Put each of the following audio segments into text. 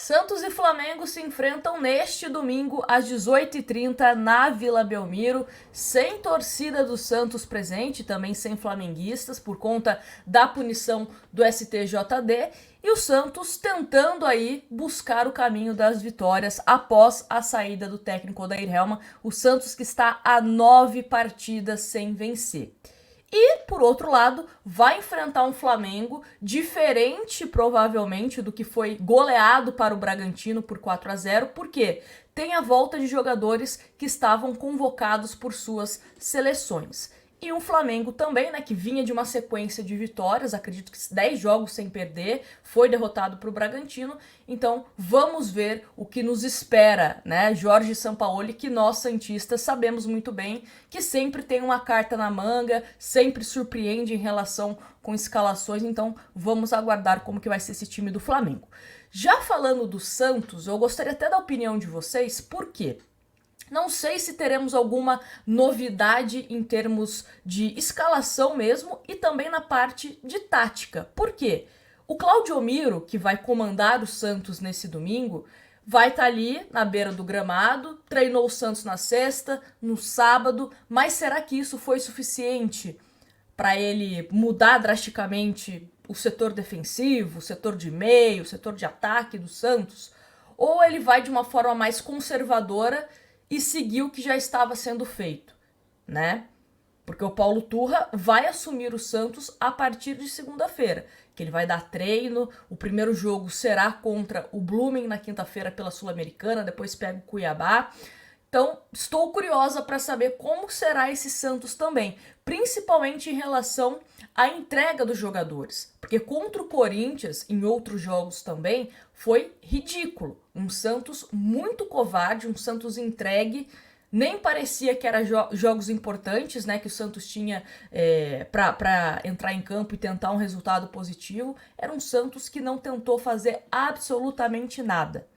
Santos e Flamengo se enfrentam neste domingo às 18h30 na Vila Belmiro, sem torcida do Santos presente, também sem flamenguistas, por conta da punição do STJD, e o Santos tentando aí buscar o caminho das vitórias após a saída do técnico Odair Hellmann, o Santos que está a 9 partidas sem vencer. E, por outro lado, vai enfrentar um Flamengo diferente, provavelmente, do que foi goleado para o Bragantino por 4-0, porque tem a volta de jogadores que estavam convocados por suas seleções. E um Flamengo também, né, que vinha de uma sequência de vitórias, acredito que 10 jogos sem perder, foi derrotado para o Bragantino. Então, vamos ver o que nos espera, né? Jorge Sampaoli, que nós santistas sabemos muito bem que sempre tem uma carta na manga, sempre surpreende em relação com escalações. Então, vamos aguardar como que vai ser esse time do Flamengo. Já falando do Santos, eu gostaria até da opinião de vocês, por quê? Não sei se teremos alguma novidade em termos de escalação mesmo e também na parte de tática. Por quê? O Claudio Miro, que vai comandar o Santos nesse domingo, vai estar ali na beira do gramado, treinou o Santos na sexta, no sábado, mas será que isso foi suficiente para ele mudar drasticamente o setor defensivo, o setor de meio, o setor de ataque do Santos? Ou ele vai de uma forma mais conservadora e seguir o que já estava sendo feito, né? Porque o Paulo Turra vai assumir o Santos a partir de segunda-feira, que ele vai dar treino. O primeiro jogo será contra o Blooming na quinta-feira pela Sul-Americana, depois pega o Cuiabá. Então, estou curiosa para saber como será esse Santos também, principalmente em relação à entrega dos jogadores. Porque contra o Corinthians, em outros jogos também, foi ridículo. Um Santos muito covarde, um Santos entregue, nem parecia que eram jogos importantes, né, que o Santos tinha para entrar em campo e tentar um resultado positivo. Era um Santos que não tentou fazer absolutamente nada.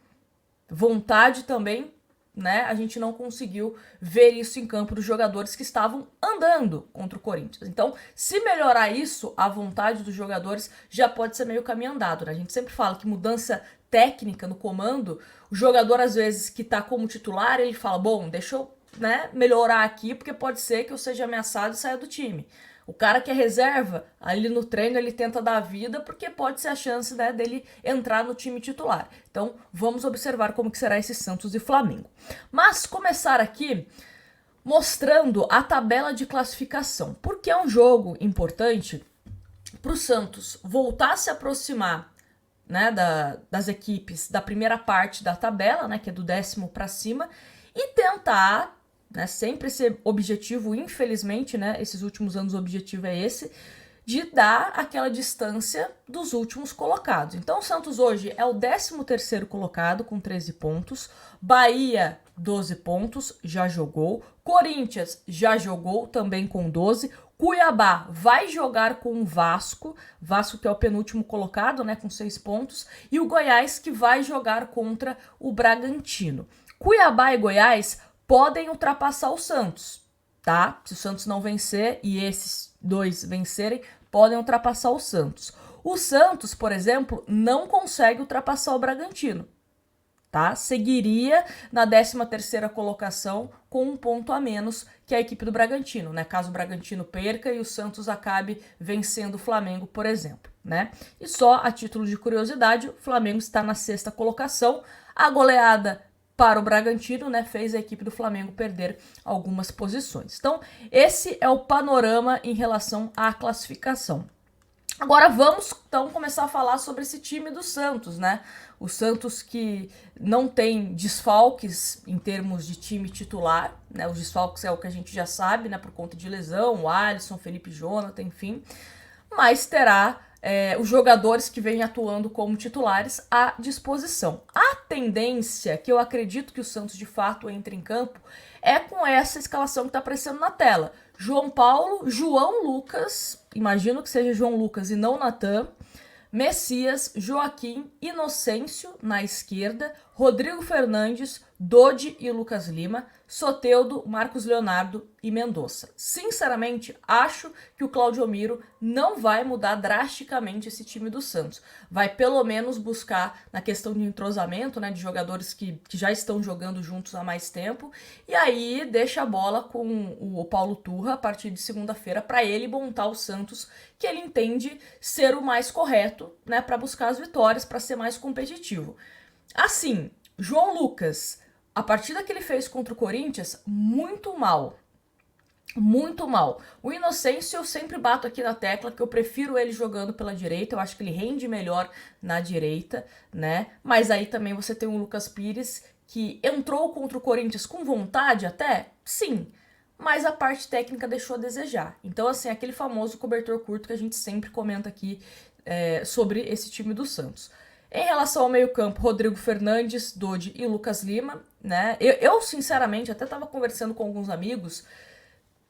Vontade também, né? A gente não conseguiu ver isso em campo dos jogadores que estavam andando contra o Corinthians. Então, se melhorar isso, a vontade dos jogadores já pode ser meio caminho andado, né? A gente sempre fala que mudança técnica no comando, o jogador às vezes que tá como titular, ele fala, bom, deixa eu, né, melhorar aqui, porque pode ser que eu seja ameaçado e saia do time. O cara que é reserva, ali no treino ele tenta dar a vida, porque pode ser a chance, né, dele entrar no time titular. Então, vamos observar como que será esse Santos e Flamengo. Mas começar aqui mostrando a tabela de classificação, porque é um jogo importante para o Santos voltar a se aproximar, né, das equipes da primeira parte da tabela, né, que é do 10º para cima, e tentar, né, sempre esse objetivo, infelizmente, né, esses últimos anos o objetivo é esse, de dar aquela distância dos últimos colocados. Então o Santos hoje é o 13º colocado com 13 pontos, Bahia 12 pontos, já jogou, Corinthians já jogou também com 12, Cuiabá vai jogar com o Vasco que é o penúltimo colocado, né, com 6 pontos, e o Goiás que vai jogar contra o Bragantino. Cuiabá e Goiás podem ultrapassar o Santos, tá? Se o Santos não vencer e esses dois vencerem, podem ultrapassar o Santos. O Santos, por exemplo, não consegue ultrapassar o Bragantino, tá? Seguiria na 13ª colocação com um ponto a menos que a equipe do Bragantino, né? Caso o Bragantino perca e o Santos acabe vencendo o Flamengo, por exemplo, né? E só a título de curiosidade, o Flamengo está na 6ª colocação. A goleada para o Bragantino, né, fez a equipe do Flamengo perder algumas posições. Então, esse é o panorama em relação à classificação. Agora vamos, então, começar a falar sobre esse time do Santos, né? O Santos que não tem desfalques em termos de time titular, né? Os desfalques é o que a gente já sabe, né? Por conta de lesão, o Alisson, Felipe Jonathan, enfim. Mas terá os jogadores que vêm atuando como titulares à disposição. A tendência, que eu acredito que o Santos de fato entre em campo, é com essa escalação que está aparecendo na tela. João Paulo, João Lucas, imagino que seja João Lucas e não Natan, Messias, Joaquim, Inocêncio na esquerda, Rodrigo Fernandes, Dodi e Lucas Lima, Soteldo, Marcos Leonardo e Mendonça. Sinceramente, acho que o Claudio Miro não vai mudar drasticamente esse time do Santos. Vai pelo menos buscar na questão de entrosamento, né, de jogadores que já estão jogando juntos há mais tempo, e aí deixa a bola com o Paulo Turra a partir de segunda-feira para ele montar o Santos que ele entende ser o mais correto, né, para buscar as vitórias, para ser mais competitivo. Assim, João Lucas, a partida que ele fez contra o Corinthians, muito mal. Muito mal. O Inocêncio, eu sempre bato aqui na tecla que eu prefiro ele jogando pela direita, eu acho que ele rende melhor na direita, né? Mas aí também você tem o Lucas Pires, que entrou contra o Corinthians com vontade até? Sim, mas a parte técnica deixou a desejar. Então, assim, aquele famoso cobertor curto que a gente sempre comenta aqui sobre esse time do Santos. Em relação ao meio-campo, Rodrigo Fernandes, Dodi e Lucas Lima, né? Eu sinceramente, até estava conversando com alguns amigos,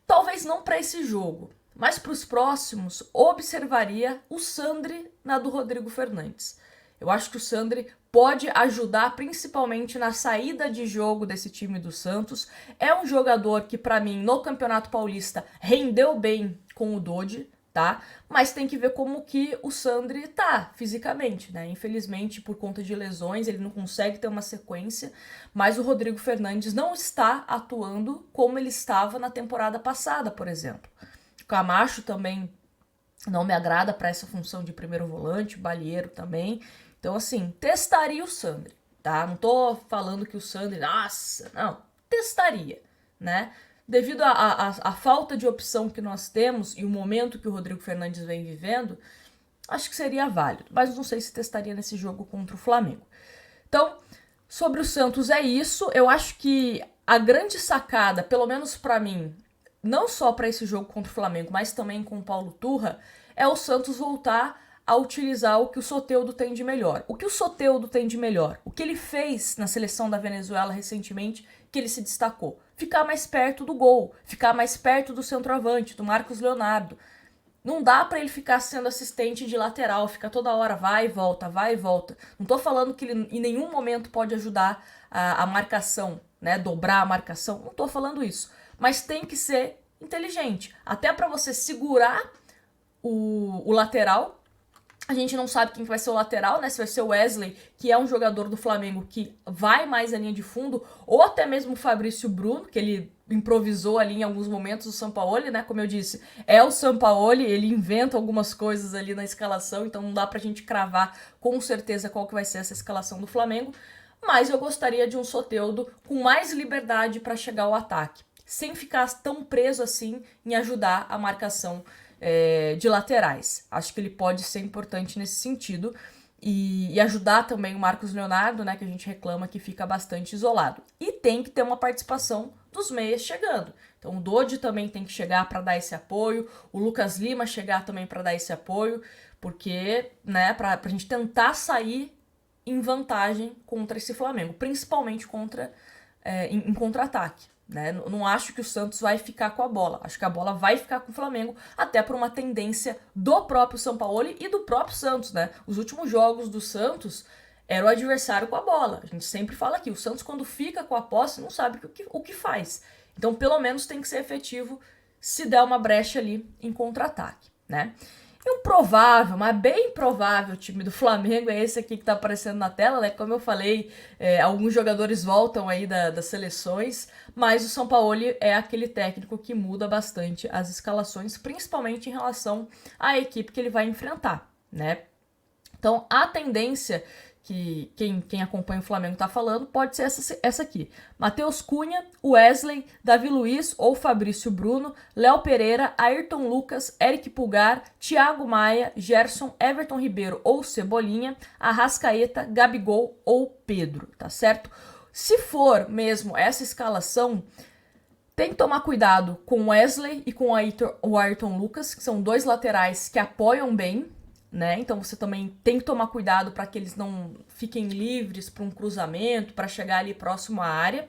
talvez não para esse jogo, mas para os próximos, observaria o Sandri na do Rodrigo Fernandes. Eu acho que o Sandri pode ajudar principalmente na saída de jogo desse time do Santos. É um jogador que, para mim, no Campeonato Paulista, rendeu bem com o Dodi, tá? Mas tem que ver como que o Sandri tá fisicamente, né? Infelizmente, por conta de lesões, ele não consegue ter uma sequência, mas o Rodrigo Fernandes não está atuando como ele estava na temporada passada, por exemplo. O Camacho também não me agrada para essa função de primeiro volante, o Balieiro também. Então, assim, testaria o Sandri, tá? Não tô falando que o Sandri, nossa, não, testaria, né? Devido à falta de opção que nós temos e o momento que o Rodrigo Fernandes vem vivendo, acho que seria válido, mas não sei se testaria nesse jogo contra o Flamengo. Então, sobre o Santos é isso. Eu acho que a grande sacada, pelo menos para mim, não só para esse jogo contra o Flamengo, mas também com o Paulo Turra, é o Santos voltar a utilizar o que o Soteldo tem de melhor. O que o Soteldo tem de melhor? O que ele fez na seleção da Venezuela recentemente, que ele se destacou? Ficar mais perto do gol, ficar mais perto do centroavante, do Marcos Leonardo. Não dá para ele ficar sendo assistente de lateral, ficar toda hora vai e volta, vai e volta. Não tô falando que ele em nenhum momento pode ajudar a marcação, né, dobrar a marcação. Não tô falando isso. Mas tem que ser inteligente. Até para você segurar o lateral. A gente não sabe quem vai ser o lateral, né? Se vai ser o Wesley, que é um jogador do Flamengo que vai mais à linha de fundo, ou até mesmo o Fabrício Bruno, que ele improvisou ali em alguns momentos o Sampaoli, né? Como eu disse, é o Sampaoli, ele inventa algumas coisas ali na escalação, então não dá pra gente cravar com certeza qual que vai ser essa escalação do Flamengo, mas eu gostaria de um Soteldo com mais liberdade para chegar ao ataque, sem ficar tão preso assim em ajudar a marcação de laterais. Acho que ele pode ser importante nesse sentido e ajudar também o Marcos Leonardo, né, que a gente reclama que fica bastante isolado. E tem que ter uma participação dos meias chegando. Então o Dodi também tem que chegar para dar esse apoio, o Lucas Lima chegar também para dar esse apoio, porque, né, para a gente tentar sair em vantagem contra esse Flamengo, principalmente em contra-ataque. Né? Não acho que o Santos vai ficar com a bola. Acho que a bola vai ficar com o Flamengo, até por uma tendência do próprio Sampaoli e do próprio Santos. Né? Os últimos jogos do Santos era o adversário com a bola. A gente sempre fala aqui, o Santos quando fica com a posse não sabe o que faz. Então pelo menos tem que ser efetivo se der uma brecha ali em contra-ataque. Né? E um provável, mas bem provável time do Flamengo é esse aqui que tá aparecendo na tela, né? Como eu falei, alguns jogadores voltam aí das seleções, mas o Sampaoli é aquele técnico que muda bastante as escalações, principalmente em relação à equipe que ele vai enfrentar, né? Então, a tendência que quem acompanha o Flamengo tá falando pode ser essa aqui. Matheus Cunha, Wesley, Davi Luiz ou Fabrício Bruno, Léo Pereira, Ayrton Lucas, Eric Pulgar, Thiago Maia, Gerson, Everton Ribeiro ou Cebolinha, Arrascaeta, Gabigol ou Pedro, tá certo? Se for mesmo essa escalação, tem que tomar cuidado com o Wesley e com o Ayrton Lucas, que são dois laterais que apoiam bem, né? Então você também tem que tomar cuidado para que eles não fiquem livres para um cruzamento, para chegar ali próximo à área.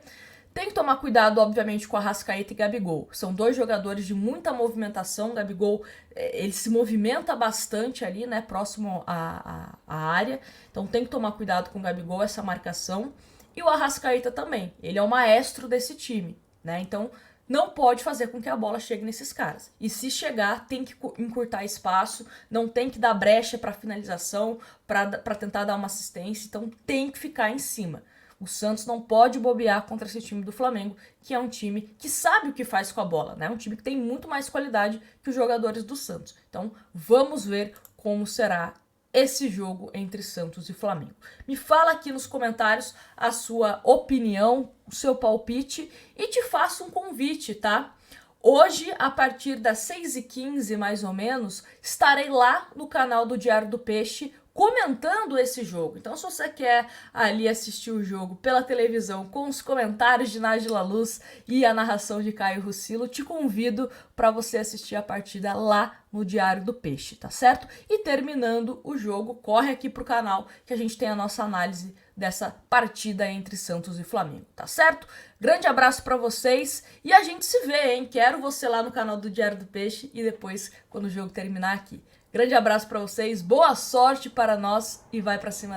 Tem que tomar cuidado, obviamente, com a Arrascaeta e Gabigol. São dois jogadores de muita movimentação. Gabigol, ele se movimenta bastante ali, né, próximo à área. Então tem que tomar cuidado com o Gabigol, essa marcação. E o Arrascaeta também, ele é o maestro desse time, né? Então não pode fazer com que a bola chegue nesses caras. E se chegar, tem que encurtar espaço, não tem que dar brecha para finalização, para tentar dar uma assistência, então tem que ficar em cima. O Santos não pode bobear contra esse time do Flamengo, que é um time que sabe o que faz com a bola, né? Um time que tem muito mais qualidade que os jogadores do Santos. Então vamos ver como será esse jogo entre Santos e Flamengo. Me fala aqui nos comentários a sua opinião, o seu palpite e te faço um convite, tá? Hoje, a partir das 6h15 mais ou menos, estarei lá no canal do Diário do Peixe comentando esse jogo. Então, se você quer ali assistir o jogo pela televisão com os comentários de Nájila Luz e a narração de Caio Rucilo, te convido para você assistir a partida lá no Diário do Peixe, tá certo? E terminando o jogo, corre aqui pro canal que a gente tem a nossa análise dessa partida entre Santos e Flamengo, tá certo? Grande abraço para vocês e a gente se vê, hein? Quero você lá no canal do Diário do Peixe e depois quando o jogo terminar aqui. Grande abraço para vocês, boa sorte para nós e vai para cima.